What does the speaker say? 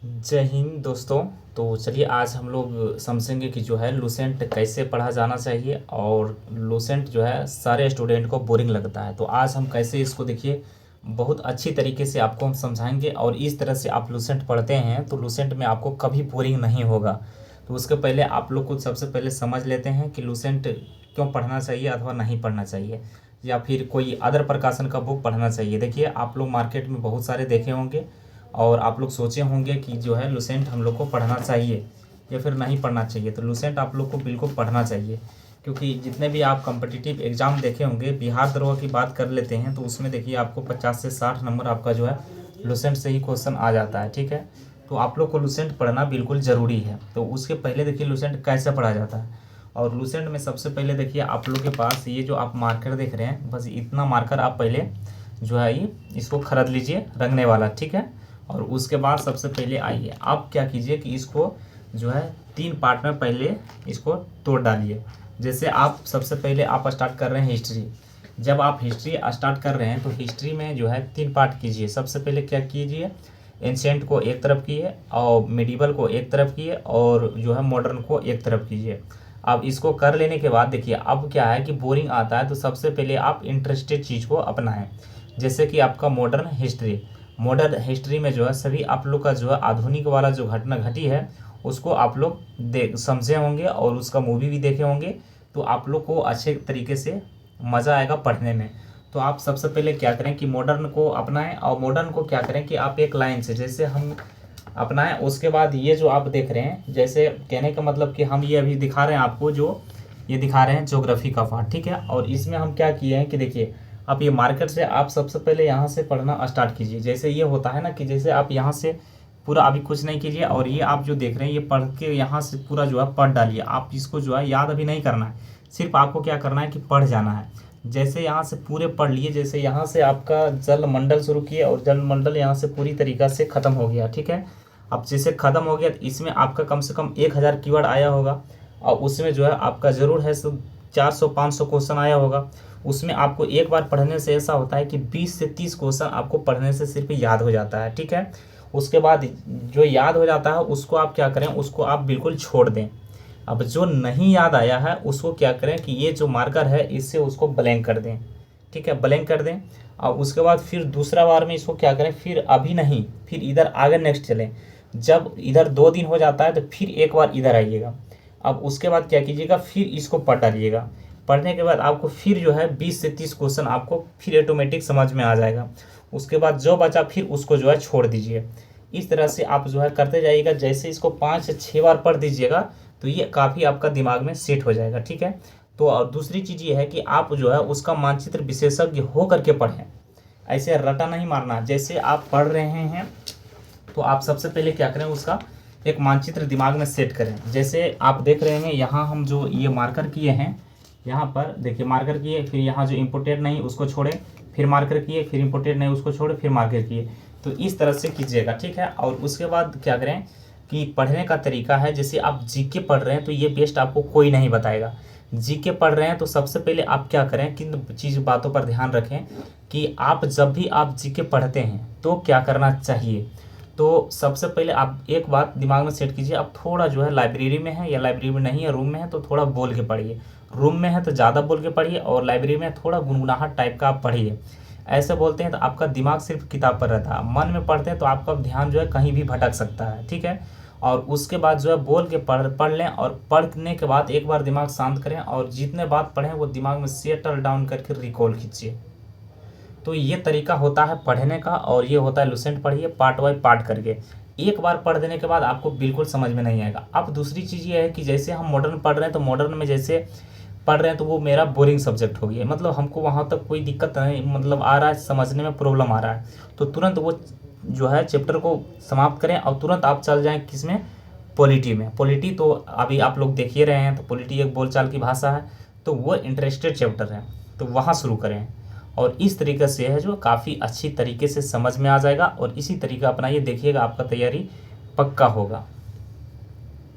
जय हिंद दोस्तों। तो चलिए आज हम लोग समझेंगे कि जो है लूसेंट कैसे पढ़ा जाना चाहिए और लूसेंट जो है सारे स्टूडेंट को बोरिंग लगता है। तो आज हम कैसे इसको देखिए बहुत अच्छी तरीके से आपको हम समझाएंगे और इस तरह से आप लूसेंट पढ़ते हैं तो लूसेंट में आपको कभी बोरिंग नहीं होगा। तो उसके पहले आप लोग को सबसे पहले समझ लेते हैं कि लूसेंट क्यों पढ़ना चाहिए अथवा नहीं पढ़ना चाहिए, या फिर कोई अदर प्रकाशन का बुक पढ़ना चाहिए। देखिए आप लोग मार्केट में बहुत सारे देखे होंगे और आप लोग सोचे होंगे कि जो है लूसेंट हम लोग को पढ़ना चाहिए या फिर नहीं पढ़ना चाहिए। तो लूसेंट आप लोग को बिल्कुल पढ़ना चाहिए, क्योंकि जितने भी आप कॉम्पिटिटिव एग्ज़ाम देखे होंगे, बिहार दरोगा की बात कर लेते हैं तो उसमें देखिए आपको 50 से 60 नंबर आपका जो है लूसेंट से ही क्वेश्चन आ जाता है। ठीक है, तो आप लोग को लूसेंट पढ़ना बिल्कुल ज़रूरी है। तो उसके पहले देखिए लूसेंट कैसे पढ़ा जाता है। और लूसेंट में सबसे पहले देखिए आप लोग के पास ये जो आप मार्कर देख रहे हैं, बस इतना मार्कर आप पहले जो है ये इसको खरीद लीजिए रंगने वाला। ठीक है, और उसके बाद सबसे पहले आइए आप क्या कीजिए कि इसको जो है 3 पार्ट में पहले इसको तोड़ डालिए। जैसे आप सबसे पहले आप स्टार्ट कर रहे हैं हिस्ट्री। जब आप हिस्ट्री स्टार्ट कर रहे हैं तो हिस्ट्री में जो है 3 पार्ट कीजिए। सबसे पहले क्या कीजिए, एंशिएंट को एक तरफ किए और मिडिवल को एक तरफ किए और जो है मॉडर्न को एक तरफ कीजिए। अब इसको कर लेने के बाद देखिए अब क्या है कि बोरिंग आता है, तो सबसे पहले आप इंटरेस्टेड चीज़ को अपनाएं। जैसे कि आपका मॉडर्न हिस्ट्री में जो है सभी आप लोग का जो है आधुनिक वाला जो घटना घटी है उसको आप लोग देख समझे होंगे और उसका मूवी भी देखे होंगे। तो आप लोग को अच्छे तरीके से मज़ा आएगा पढ़ने में। तो आप सबसे पहले क्या करें कि मॉडर्न को अपनाएं, और मॉडर्न को क्या करें कि आप एक लाइन से जैसे हम अपनाएं। उसके बाद ये जो आप देख रहे हैं, जैसे कहने का मतलब कि हम ये अभी दिखा रहे हैं आपको, जो ये दिखा रहे हैं ज्योग्राफी का पार्ट। ठीक है, और इसमें हम क्या किए हैं कि देखिए आप ये मार्केट से आप सबसे पहले यहाँ से पढ़ना स्टार्ट कीजिए। जैसे ये होता है ना कि जैसे आप यहाँ से पूरा अभी कुछ नहीं कीजिए और ये आप जो देख रहे हैं ये पढ़ के यहाँ से पूरा जो है पढ़ डालिए। आप इसको जो है याद अभी नहीं करना है, सिर्फ आपको क्या करना है कि पढ़ जाना है। जैसे यहाँ से पूरे पढ़ लिए, जैसे यहाँ से आपका जल मंडल शुरू किए और जल मंडल यहाँ से पूरी तरीक़ा से ख़त्म हो गया। ठीक है, अब जैसे ख़त्म हो गया तो इसमें आपका कम से कम 1000 कीवर्ड आया होगा और उसमें जो है आपका ज़रूर है सो 400-500 क्वेश्चन आया होगा। उसमें आपको एक बार पढ़ने से ऐसा होता है कि 20 से 30 क्वेश्चन आपको पढ़ने से सिर्फ याद हो जाता है। ठीक है, उसके बाद जो याद हो जाता है उसको आप क्या करें, उसको आप बिल्कुल छोड़ दें। अब जो नहीं याद आया है उसको क्या करें कि ये जो मार्कर है इससे उसको ब्लैंक कर दें। ठीक है, ब्लैंक कर दें। और उसके बाद फिर दूसरा बार में इसको क्या करें, फिर अभी नहीं, फिर इधर आगे नेक्स्ट चलें। जब इधर 2 दिन हो जाता है तो फिर एक बार इधर आइएगा। अब उसके बाद क्या कीजिएगा, फिर इसको पढ़ डालिएगा। पढ़ने के बाद आपको फिर जो है 20 से 30 क्वेश्चन आपको फिर ऑटोमेटिक समझ में आ जाएगा। उसके बाद जो बचा फिर उसको जो है छोड़ दीजिए। इस तरह से आप जो है करते जाइएगा। जैसे इसको 5 से 6 बार पढ़ दीजिएगा तो ये काफ़ी आपका दिमाग में सेट हो जाएगा। ठीक है, तो और दूसरी चीज़ ये है कि आप जो है उसका मानचित्र विशेषज्ञ हो करके पढ़ें, ऐसे रटा नहीं मारना। जैसे आप पढ़ रहे हैं तो आप सबसे पहले क्या करें, उसका एक मानचित्र दिमाग में सेट करें। जैसे आप देख रहे हैं यहाँ हम जो ये मार्कर किए हैं, यहाँ पर देखिए मार्कर किए, फिर यहाँ जो इम्पोर्टेंट नहीं उसको छोड़े, फिर मार्कर किए, फिर इम्पोर्टेंट नहीं उसको छोड़े, फिर मार्कर किए। तो इस तरह से कीजिएगा। ठीक है, और उसके बाद क्या करें कि पढ़ने का तरीका है, जैसे आप जीके पढ़ रहे हैं तो ये बेस्ट आपको कोई नहीं बताएगा। जीके पढ़ रहे हैं तो सबसे पहले आप क्या करें, किन चीज़ बातों पर ध्यान रखें कि आप जब भी आप जीके पढ़ते हैं तो क्या करना चाहिए। तो सबसे पहले आप एक बात दिमाग में सेट कीजिए, आप थोड़ा जो है लाइब्रेरी में है या लाइब्रेरी में नहीं है रूम में है तो थोड़ा बोल के पढ़िए। रूम में है तो ज़्यादा बोल के पढ़िए और लाइब्रेरी में थोड़ा गुनगुनाहट टाइप का आप पढ़िए। ऐसे बोलते हैं तो आपका दिमाग सिर्फ किताब पर रहता है, मन में पढ़ते हैं तो आपका ध्यान जो है कहीं भी भटक सकता है। ठीक है, और उसके बाद जो है बोल के पढ़ लें और पढ़ने के बाद एक बार दिमाग शांत करें और जितने बात पढ़ें वो दिमाग में सेटल डाउन करके रिकॉल कीजिए। तो ये तरीका होता है पढ़ने का, और ये होता है लूसेंट पढ़िए पार्ट बाय पार्ट करके। एक बार पढ़ देने के बाद आपको बिल्कुल समझ में नहीं आएगा। अब दूसरी चीज़ ये है कि जैसे हम मॉडर्न पढ़ रहे हैं तो मॉडर्न में जैसे पढ़ रहे हैं तो वो मेरा बोरिंग सब्जेक्ट हो गया, मतलब हमको वहाँ तक कोई दिक्कत नहीं मतलब आ रहा है, समझने में प्रॉब्लम आ रहा है, तो तुरंत वो जो है चैप्टर को समाप्त करें और तुरंत आप चल जाएँ किसमें, पॉलिटी में। पॉलिटी तो अभी आप लोग देख ही रहे हैं, तो पॉलिटी एक बोलचाल की भाषा है, तो वो इंटरेस्टेड चैप्टर है तो वहाँ शुरू करें। और इस तरीके से है जो काफ़ी अच्छी तरीके से समझ में आ जाएगा, और इसी तरीका अपनाइए, देखिएगा आपका तैयारी पक्का होगा।